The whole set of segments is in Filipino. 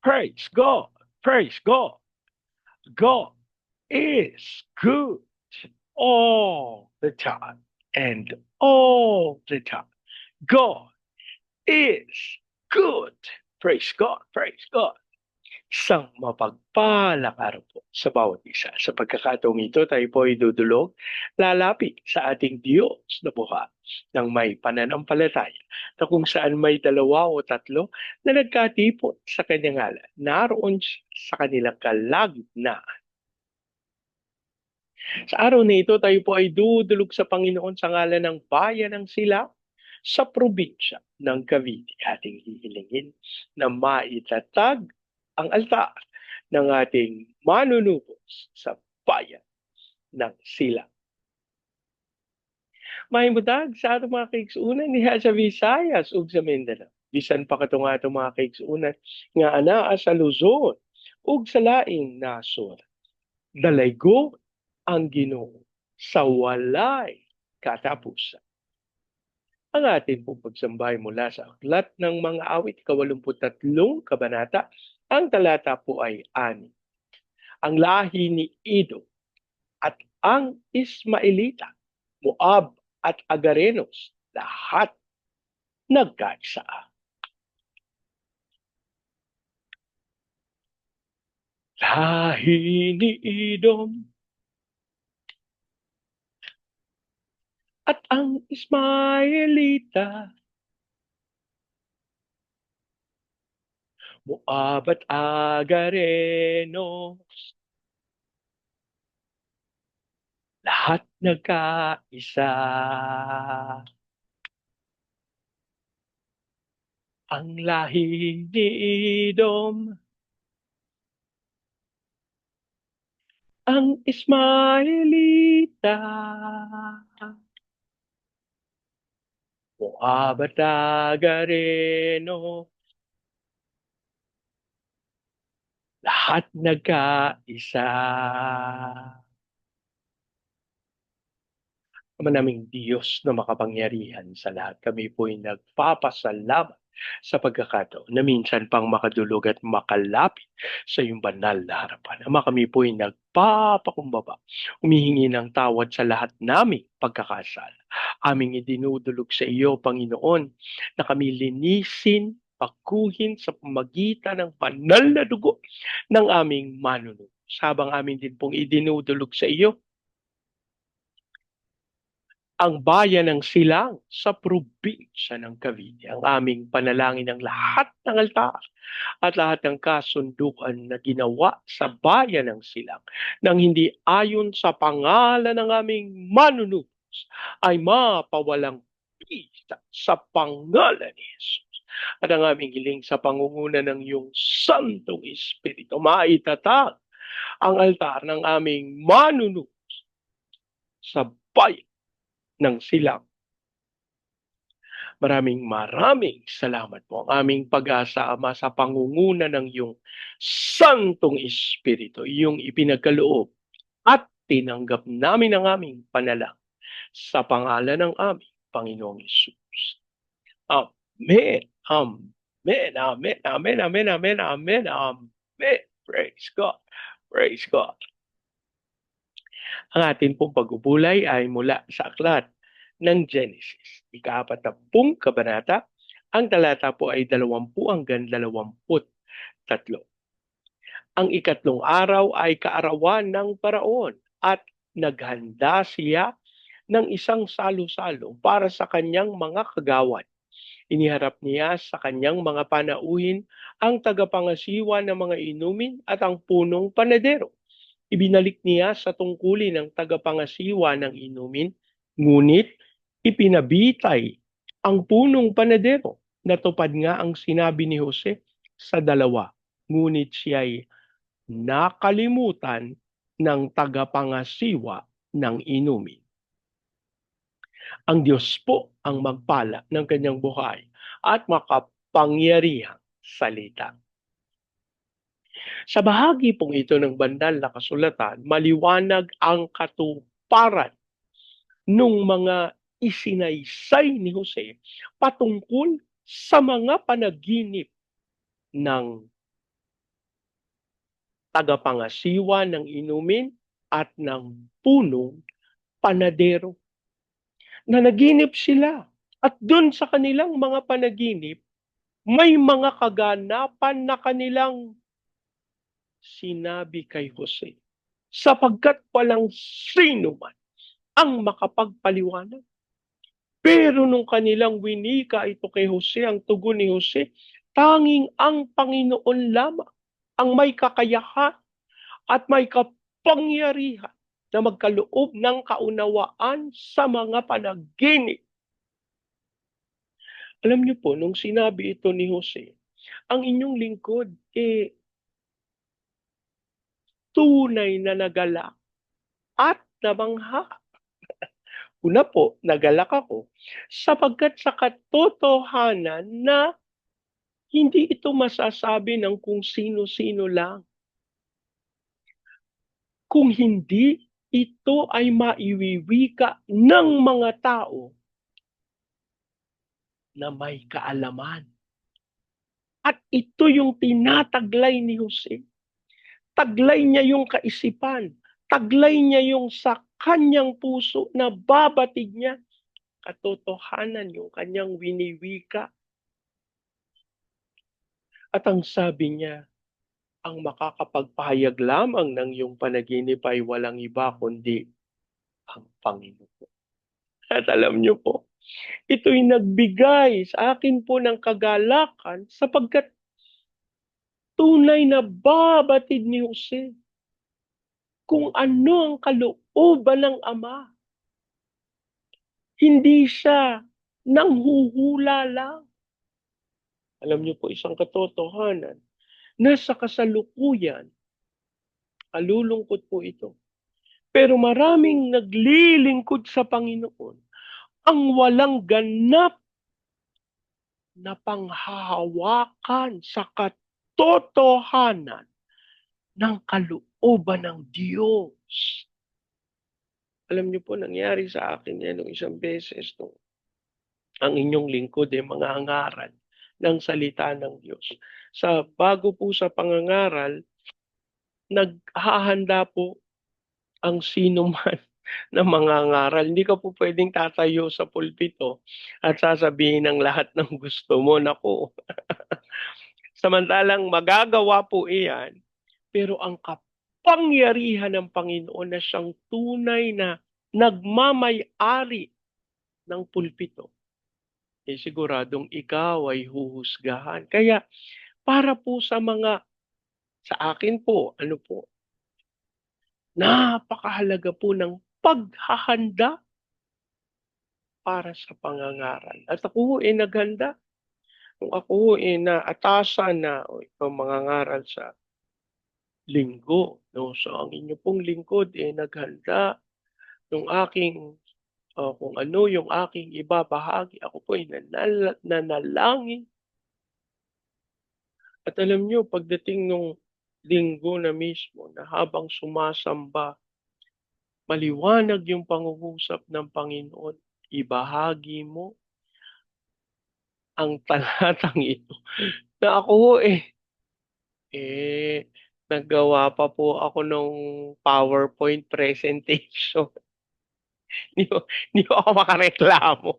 Praise God. Praise God. God is good all the time and all the time. God is good. Praise God. Praise God. Isang mapagpalang araw po sa bawat isa. Sa pagkakataong ito, tayo po ay dudulog, lalapit sa ating Diyos na buhay ng may pananampalataya na kung saan may dalawa o tatlo na nagkatipon sa kanyang ngalan. Naroon siya sa kanilang kalagitnaan. Sa araw na ito, tayo po ay dudulog sa Panginoon sa ngalan ng bayan ng Sila sa probinsya ng Cavite. Ating hihilingin na maitatag ang altar ng ating manunubos sa bayan ng Sila. Mahimutag sa atong mga kaigsuunan niya sa Visayas ug sa Mindanao. Bisan pa katong atong mga kaigsuunan nga anaa sa Luzon ug sa laing nasod. Dalaygo ang Ginoo sa walay katapusan. Ang ating pong pagsambay mula sa Aklat ng Mga Awit, 83 kabanata, ang talata po ay 6. Ang lahi ni Edom at ang Ismaelita, Moab at Agarenos, lahat nagkaisa. Lahi ni Edom at ang Ismaelita, Moab at Agarenos, lahat nagkaisa. Ang lahi ni Edom, ang Ismaelita, Moab at Agarenos, lahat nagkaisa. Ama naming Diyos na makapangyarihan sa lahat, kami po'y nagpapasalamat sa pagkakataon na minsan pang makadulog at makalapit sa iyong banal na harapan. Ama, kami po'y nagpapakumbaba, humihingi ng tawad sa lahat naming pagkakasala. Aming idinudulog sa iyo, Panginoon, na kami linisin, pakuhin sa pamagitan ng banal na dugo ng aming manunod. Sabang amin din pong idinudulog sa iyo ang bayan ng Silang sa probinsya ng Cavite. Ang aming panalangin ng lahat ng altar at lahat ng kasunduan na ginawa sa bayan ng Silang nang hindi ayon sa pangalan ng aming manunubos ay mapawalang bisa sa pangalan ni Jesus. At ang aming hiling sa pangunguna ng iyong Santong Espiritu, maitatag ang altar ng aming manunubos sa bayan ng Silang. Maraming salamat po. Ang aming pag-asa, Ama, sa pangunguna ng iyong Santong Espiritu, iyong ipinagkaloob at tinanggap namin ang aming panalang sa pangalan ng aming Panginoong Yesus. Amen. Amen. Amen. Amen. Amen. Amen. Amen. Amen. Praise God. Praise God. Ang atin pong pag-ubulay ay mula sa aklat ng Genesis. Ika-40 kabanata, ang talata po ay 20 hanggang 23. Ang ikatlong araw ay kaarawan ng paraon at naghanda siya ng isang salo-salo para sa kanyang mga kagawan. Iniharap niya sa kanyang mga panauhin ang tagapangasiwa ng mga inumin at ang punong panadero. Ibinalik niya sa tungkulin ng tagapangasiwa ng inumin, ngunit ipinabitay ang punong panadero. Natupad nga ang sinabi ni Jose sa dalawa, ngunit siya'y nakalimutan ng tagapangasiwa ng inumin. Ang Diyos po ang magpala ng kanyang buhay at makapangyarihang salita. Sa bahagi pong ito ng banal na kasulatan, maliwanag ang katuparan ng mga isinaysay ni Jose patungkol sa mga panaginip ng tagapangasiwa ng inumin at ng punong panadero. Nanaginip sila at dun sa kanilang mga panaginip, may mga kaganapan na kanilang sinabi kay Jose, sapagkat walang sino man ang makapagpaliwanag. Pero nung kanilang winika ito kay Jose, ang tugon ni Jose, tanging ang Panginoon lamang ang may kakayahan at may kapangyarihan na magkaloob ng kaunawaan sa mga panaginip. Alam niyo po, nung sinabi ito ni Jose, ang inyong lingkod, tunay na nagalak at namangha. Una po, nagalak ako sapagkat sa katotohanan na hindi ito masasabi ng kung sino-sino lang. Kung hindi, ito ay maiwiwika ng mga tao na may kaalaman. At ito yung tinataglay ni Jose. Taglay niya yung kaisipan. Taglay niya yung sa kanyang puso na babatid niya. Katotohanan yung kanyang winiwika. At ang sabi niya, ang makakapagpahayag lamang ng iyong panaginip ay walang iba kundi ang Panginoon. At alam niyo po, ito'y nagbigay sa akin po ng kagalakan sapagkat tunay na babatid ni Jose kung ano ang kalooban ng Ama. Hindi siya nanghuhula lang. Alam niyo po, isang katotohanan, nasa kasalukuyan, kalulungkot po ito. Pero maraming naglilingkod sa Panginoon ang walang ganap na panghahawakan sa katotohanan ng kalooban ng Diyos. Alam niyo po, nangyari sa akin yan nung isang beses nung ang inyong lingkod ay mga angaral ng salita ng Diyos. Bago po sa pangangaral, naghahanda po ang sino man na mangangaral. Hindi ka po pwedeng tatayo sa pulpito at sasabihin ng lahat ng gusto mo. Naku. Samantalang magagawa po iyan, pero ang kapangyarihan ng Panginoon na siyang tunay na nagmamay-ari ng pulpito, siguradong ikaw ay huhusgahan. Kaya para po sa akin po, napakahalaga po ng paghahanda para sa pangangaral. At ako naghanda. Kung ako naatasan na ikaw mangangaral sa linggo, no? So ang inyo pong lingkod naghanda ng aking kung ano yung aking ibabahagi. Ako po nanalangin. At alam niyo, pagdating nung linggo na mismo, na habang sumasamba, maliwanag yung pangungusap ng Panginoon, ibahagi mo ang talatang ito. Na ako naggawa pa po ako nung PowerPoint presentation. Hindi po ako makareklamo.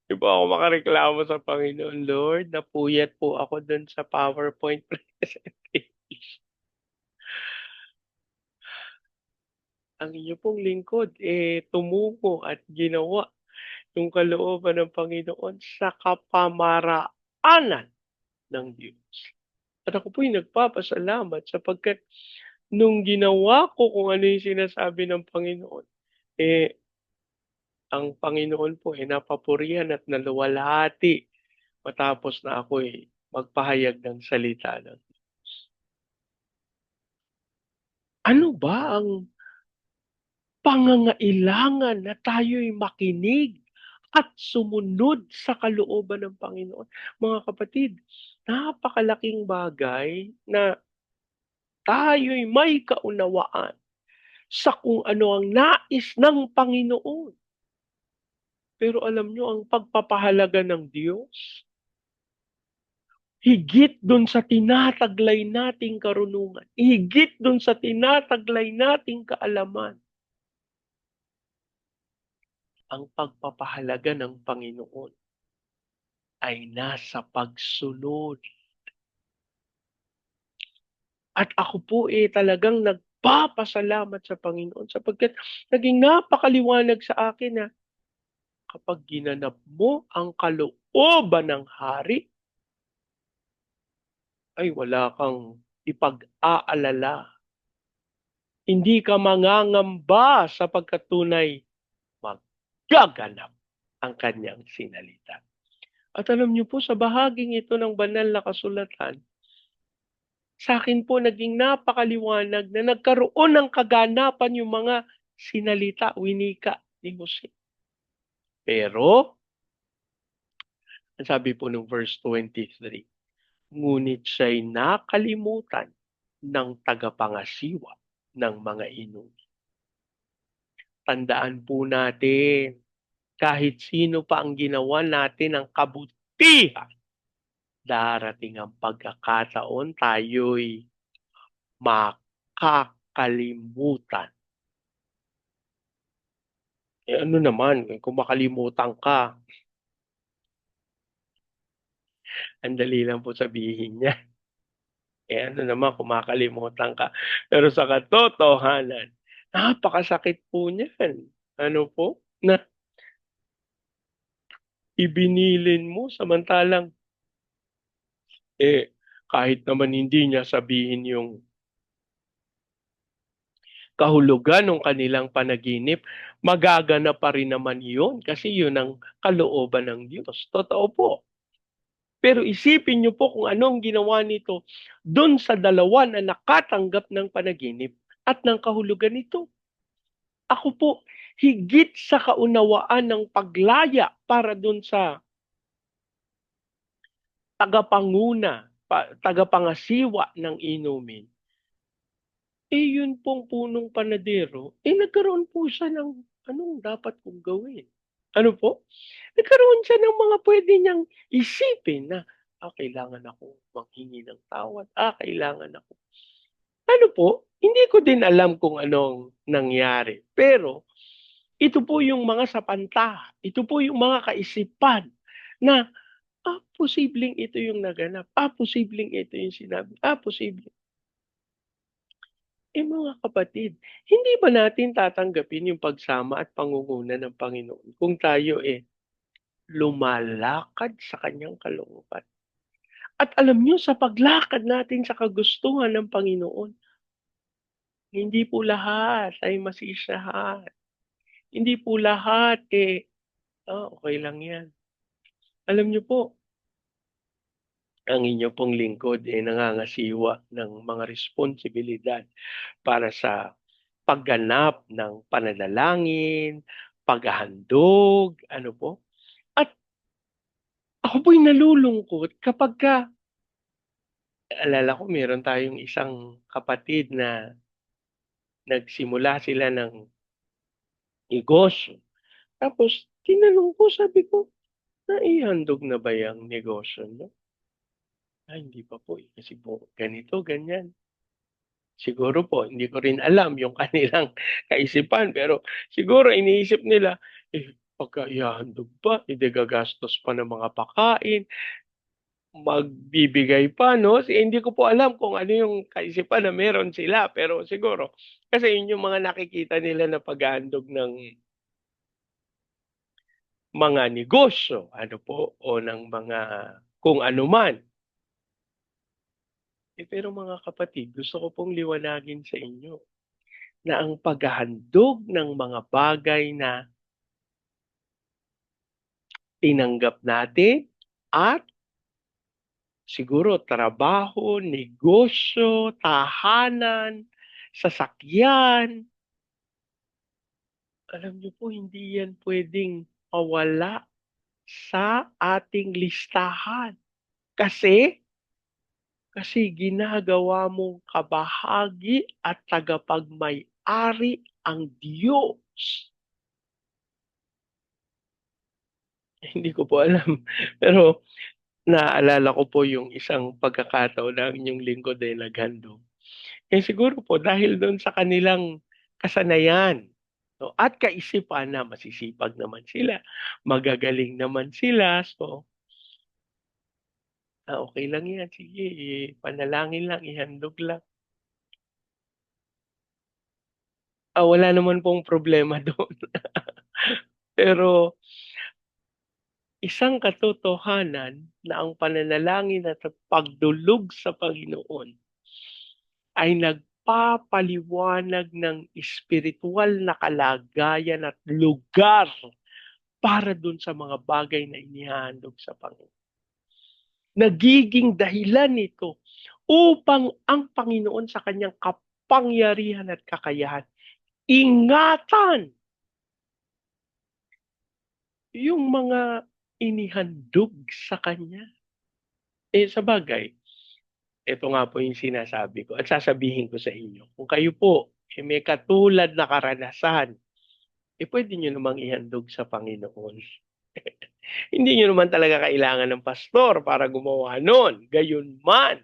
Hindi po ako makareklamo sa Panginoon. Lord, napuyat po ako dun sa PowerPoint presentation. Ang inyo pong lingkod, tumuko at ginawa yung kalooban ng Panginoon sa kapamaraanan ng Diyos. At ako po'y nagpapasalamat sapagkat nung ginawa ko kung ano yung sinasabi ng Panginoon, ang Panginoon po napapurihan at naluwalhati matapos na ako'y magpahayag ng salita ng Diyos. Ano ba ang pangangailangan na tayo'y makinig at sumunod sa kalooban ng Panginoon? Mga kapatid, napakalaking bagay na tayo'y may kaunawaan sa kung ano ang nais ng Panginoon. Pero alam nyo, ang pagpapahalaga ng Diyos, higit dun sa tinataglay nating karunungan, higit dun sa tinataglay nating kaalaman, ang pagpapahalaga ng Panginoon ay nasa pagsunod. At ako po talagang nagpapasalamat sa Panginoon sapagkat naging napakaliwanag sa akin na kapag ginanap mo ang kalooban ng hari, ay wala kang ipag-aalala. Hindi ka mangangamba sapagkat tunay magaganap ang kanyang sinalita. At alam niyo po, sa bahaging ito ng banal na kasulatan, sa akin po naging napakaliwanag na nagkaroon ng kaganapan yung mga sinalita, winika ni Jose. Pero, ang sabi po ng verse 23, ngunit siya'y nakalimutan ng tagapangasiwa ng mga inuwi. Tandaan po natin, kahit sino pa ang ginawa natin ng kabutihan, darating ang pagkakataon tayo'y makakalimutan. Ano naman, kung makalimutan ka, ang dali lang po sabihin niya. Ano naman kung makalimutan ka. Pero sa katotohanan, napakasakit po niyan. Ano po? Na ibinilin mo samantalang kahit naman hindi niya sabihin yung kahulugan ng kanilang panaginip, magaganap pa rin naman yun kasi yun ang kalooban ng Diyos. Totoo po. Pero isipin niyo po kung anong ginawa nito doon sa dalawa na nakatanggap ng panaginip at ng kahulugan nito. Ako po, higit sa kaunawaan ng paglaya para doon sa tagapanguna, tagapangasiwa ng inumin, yun pong punong panadero, nagkaroon po siya ng anong dapat kong gawin. Ano po? Nagkaroon siya ng mga pwede niyang isipin na, kailangan ako manghingi ng tawad. Kailangan ako. Ano po? Hindi ko din alam kung anong nangyari. Pero, ito po yung mga sapanta. Ito po yung mga kaisipan na, posibleng ito yung naganap. Posibleng ito yung sinabi. Posibleng. Mga kapatid, hindi ba natin tatanggapin yung pagsama at pangunguna ng Panginoon kung tayo lumalakad sa kanyang kalooban? At alam niyo, sa paglakad natin sa kagustuhan ng Panginoon, hindi po lahat ay masisiyahan. Hindi po lahat okay lang yan. Alam niyo po, ang inyo pong lingkod nangangasiwa ng mga responsibilidad para sa pagganap ng pananalangin, paghahandog, ano po. At ako po'y nalulungkot kapag alala ko meron tayong isang kapatid na nagsimula sila ng negosyo. Tapos tinanong ko, sabi ko, naihandog na ba yung negosyo niyo? Hindi pa po kasi po ganito, ganyan. Siguro po, hindi ko rin alam yung kanilang kaisipan, pero siguro iniisip nila, pagka ihahandog pa, gagastos pa ng mga pakain, magbibigay pa, no? Hindi ko po alam kung ano yung kaisipan na meron sila, pero siguro, kasi yun yung mga nakikita nila na paghahandog ng mga negosyo, ano po, o ng mga kung ano man. Pero mga kapatid, gusto ko pong liwanagin sa inyo na ang paghahandog ng mga bagay na tinanggap natin at siguro trabaho, negosyo, tahanan, sasakyan. Alam niyo po, hindi yan pwedeng mawala sa ating listahan. Kasi ginagawa mong kabahagi at tagapagmay-ari ang Diyos. Hindi ko po alam. Pero Naalala ko po yung isang pagkakataon na ang inyong lingkod ay naghandog. Siguro po dahil do'n sa kanilang kasanayan, 'no, at kaisipan na masisipag naman sila, magagaling naman sila. So, okey lang 'yan, sige, panalangin lang, ihandog lang. Wala naman pong problema do'n. Pero isang katotohanan na ang pananalangin at pagdulog sa Panginoon ay nagpapaliwanag ng espirituwal na kalagayan at lugar para dun sa mga bagay na inihahandog sa Panginoon. Nagiging dahilan nito upang ang Panginoon sa kanyang kapangyarihan at kakayahan ingatan yung mga inihandog sa kanya. Sa bagay, ito nga po yung sinasabi ko at sasabihin ko sa inyo. Kung kayo po may katulad na karanasan, puwede niyo namang ihandog sa Panginoon. Hindi niyo naman talaga kailangan ng pastor para gumawa nun. Gayunman,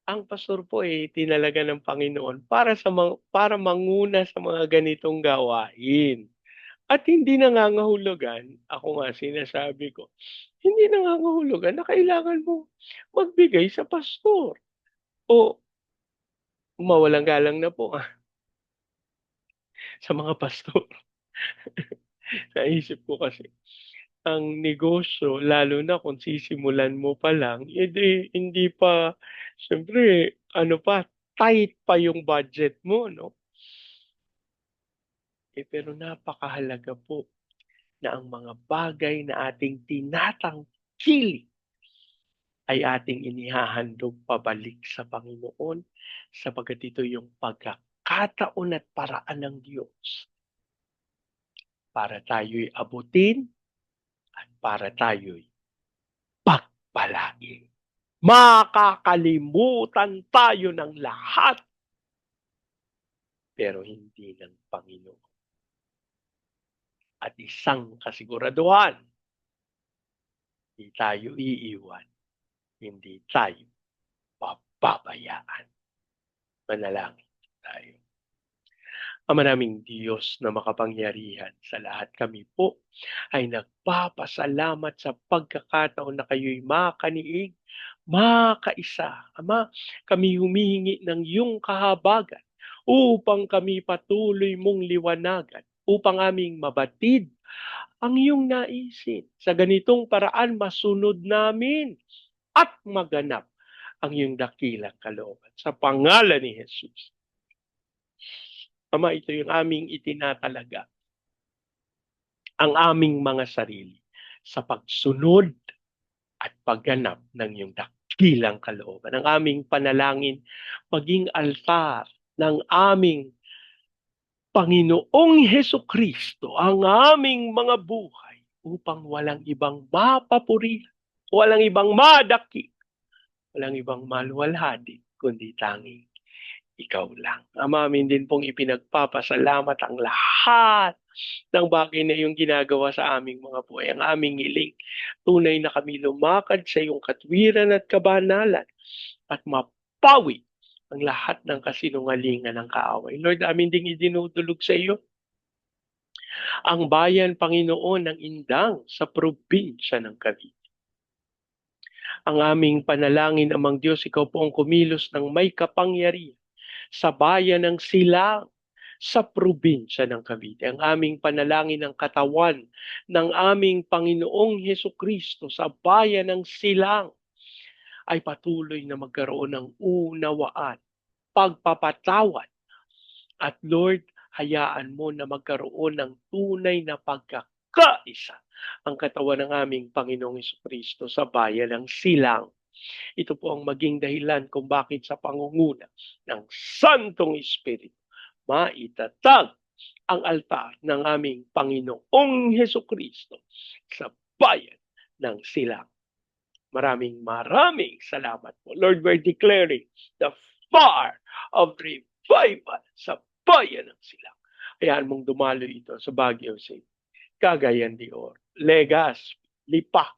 ang pastor po, tinalaga ng Panginoon para manguna sa mga ganitong gawain. At hindi nangangahulugan, ako nga sinasabi ko, hindi nangangahulugan na kailangan mong magbigay sa pastor o mawalang galang na po, sa mga pastor. Naisip ko kasi, ang negosyo lalo na kung sisimulan mo pa lang, hindi pa siyempre ano pa, tight pa yung budget mo 'no. Pero napakahalaga po na ang mga bagay na ating tinatangkilik ay ating inihahandog pabalik sa Panginoon sapagkat ito yung pagkakataon at paraan ng Diyos para tayo'y abutin at para tayo'y pagpalain. Makakalimutan tayo ng lahat, pero hindi ng Panginoon. At isang kasiguraduhan, hindi tayo iiwan, hindi tayo pababayaan. Manalangin tayo. Ama naming Diyos na makapangyarihan sa lahat, kami po ay nagpapasalamat sa pagkakataon na kayo'y makaniig, makaisa. Ama, kami humihingi ng iyong kahabagan upang kami patuloy mong liwanagan, upang aming mabatid ang iyong naisin. Sa ganitong paraan, masunod namin at maganap ang iyong dakilang kalooban. Sa pangalan ni Jesus. Ama, ito yung aming itinatalaga, ang aming mga sarili sa pagsunod at pagganap ng iyong dakilang kalooban. Ang aming panalangin maging altar ng aming Panginoong Hesukristo, ang aming mga buhay upang walang ibang mapapuri, walang ibang madaki, walang ibang maluwalhati, kundi tanging ikaw lang. Ama, amin din pong ipinagpapasalamat ang lahat ng bagay na iyong ginagawa sa aming mga buhay. Ang aming hiling, tunay na kami lumakad sa iyong katwiran at kabanalan at mapawi ang lahat ng kasinungalingan ng kaaway. Lord, amin ding idinudulog sa iyo ang bayan, Panginoon, ng Indang sa probinsya ng Cavite. Ang aming panalangin, Amang Diyos, ikaw po ang kumilos ng may kapangyarihan sa bayan ng Silang sa probinsya ng Cavite. Ang aming panalangin ng katawan ng aming Panginoong Hesukristo sa bayan ng Silang ay patuloy na magkaroon ng unawaan, pagpapatawad. At Lord, hayaan mo na magkaroon ng tunay na pagkakaisa ang katawan ng aming Panginoong Hesukristo sa bayan ng Silang. Ito po ang maging dahilan kung bakit sa pangunguna ng Santong Espiritu maitatag ang altar ng aming Panginoong Hesukristo sa bayan ng Silang. Maraming salamat po. Lord, we're declaring the fire of revival sa bayan ng Silang. Hayaan mong dumalo ito sa Baguio City, Cagayan de Oro, Legazpi, Lipa,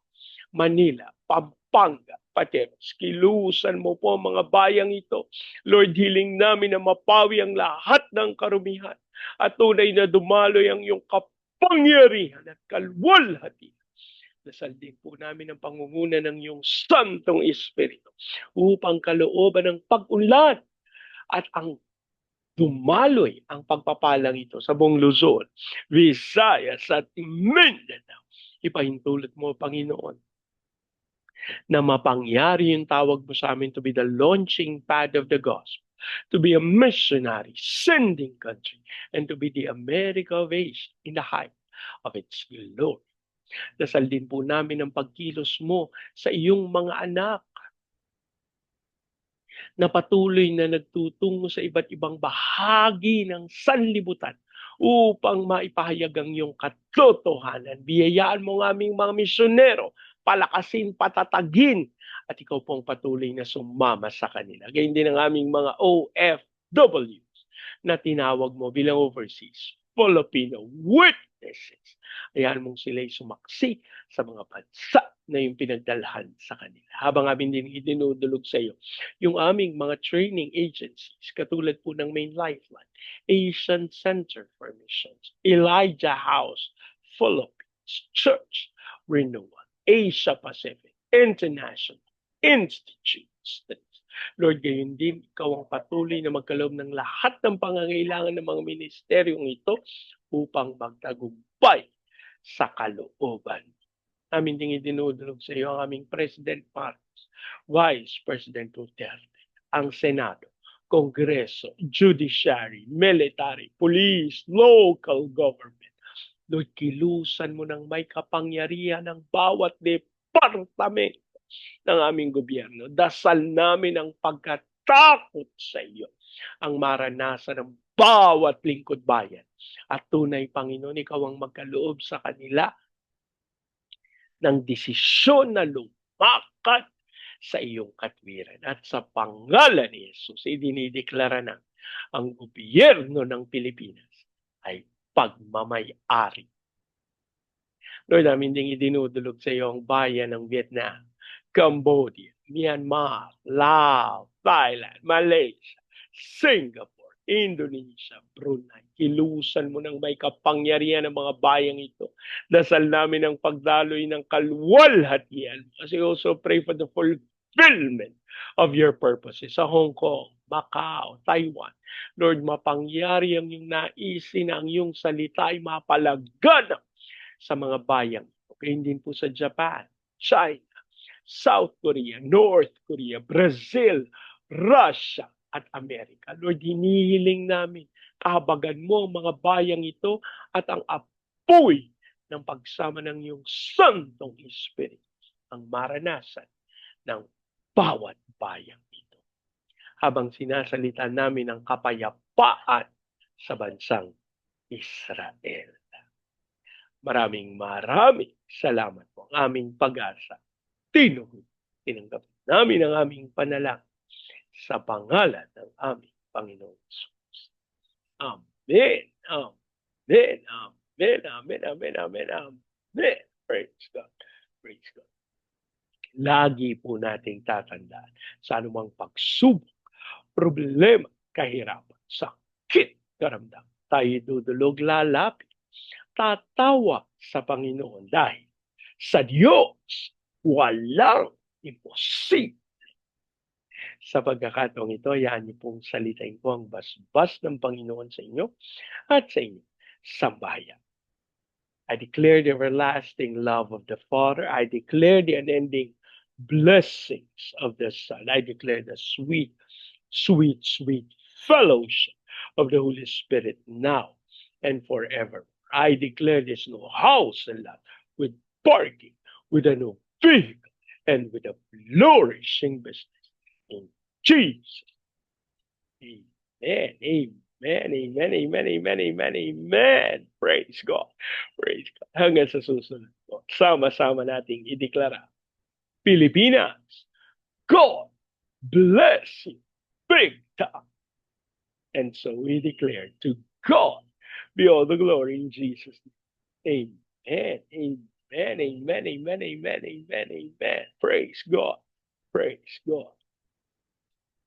Manila, Pampanga, Pateros. Kilusan mo po ang mga bayang ito. Lord, hiling namin na mapawi ang lahat ng karumihan at tunay na dumaloy ang iyong kapangyarihan at kalwalhati. Dasal din po namin ang pangunguna ng iyong Santong Espiritu upang kalooban ng pag-unlad at ang dumaloy ang pagpapalang ito sa buong Luzon, Visayas at Mindanao. Ipahintulot mo, Panginoon, na mapangyari yung tawag mo sa amin to be the launching pad of the gospel, to be a missionary, sending country, and to be the America of Asia in the height of its glory. Dasal din po namin ang pagkilos mo sa iyong mga anak na patuloy na nagtutungo sa iba't ibang bahagi ng sanlibutan upang maipahayag ang iyong katotohanan. Biyayaan mo ng aming mga misyonero, palakasin, patatagin, at ikaw pong patuloy na sumama sa kanila. Gayun din ang aming mga OFWs na tinawag mo bilang overseas Filipino witnesses. Ayan mong sila'y sumaksi sa mga bansa na yung pinagdalhan sa kanila. Habang amin din idinudulog sa iyo yung aming mga training agencies, katulad po ng Main Lifeline, Asian Center for Missions, Elijah House, Philippines Church, Renewal, Asia Pacific, International Institute. Lord, gayon din, ikaw ang patuloy na magkaloob ng lahat ng pangangailangan ng mga ministeryong ito upang magtagumpay sa kalooban. Amin ding idinudulog sa iyo ang aming President Marcos, Vice President Duterte, ang Senado, Kongreso, Judiciary, Military, Police, Local Government. Lord, kilusan mo ng may kapangyarihan ng bawat departamento ng aming gobyerno. Dasal namin ang pagkatakot sa iyo, ang maranasan ng bawat lingkod bayan. At tunay, Panginoon, ikaw ang magkaloob sa kanila ng desisyon na lumakad sa iyong katwiran. At sa pangalan ni Jesus, idinideklara na ang gobyerno ng Pilipinas ay pagmamay-ari. Lord, namin ding idinudulog sa iyo ang bayan ng Vietnam, Cambodia, Myanmar, Laos, Thailand, Malaysia, Singapore, Indonesia, Brunei. Kilusan mo ng may kapangyarihan ng mga bayang ito. Dasal namin ang pagdaloy ng kalwalhatian. Kasi also pray for the fulfillment of your purposes sa Hong Kong, Macau, Taiwan. Lord, mapangyari ang iyong naisin na ang iyong salita ay mapalaganap sa mga bayang. Okay, din po sa Japan, China, South Korea, North Korea, Brazil, Russia, at Amerika. Lord, hinihiling namin, kahabagan mo ang mga bayang ito at ang apoy ng pagsama ng iyong Santong Espiritu ang maranasan ng bawat bayang ito. Habang sinasalita namin ang kapayapaan sa bansang Israel. Maraming salamat po ang aming pag-asa. Tinanggap namin ang aming panalangin sa pangalan ng aming Panginoon Jesus. Amen. Amen. Amen. Amen. Amen. Amen. Amen. Praise God. Praise God. Lagi po nating tatandaan sa anumang pagsubok, problema, kahirapan, sakit, karamdaman. Tayo dudulog, lalapit, tatawa sa Panginoon dahil sa Diyos walang imposible. Sa pagkakataong ito, hayaan niyo pong salitain ko ang basbas ng Panginoon sa inyo at sa inyo sambahayan. I declare the everlasting love of the Father. I declare the unending blessings of the Son. I declare the sweet, sweet, sweet fellowship of the Holy Spirit now and forever. I declare this new house and lot with parking, with a new vehicle, and with a flourishing business. In Jesus. Amen. Amen. Amen. Amen. Amen. Amen. Amen. Praise God. Praise God. Hanggang sa susunod po. Sama-sama nating ideklara. Pilipinas, God bless you big time. And so we declare to God be all the glory in Jesus' name. Amen. Amen. Amen, amen, amen, amen, amen, amen. Praise God. Praise God.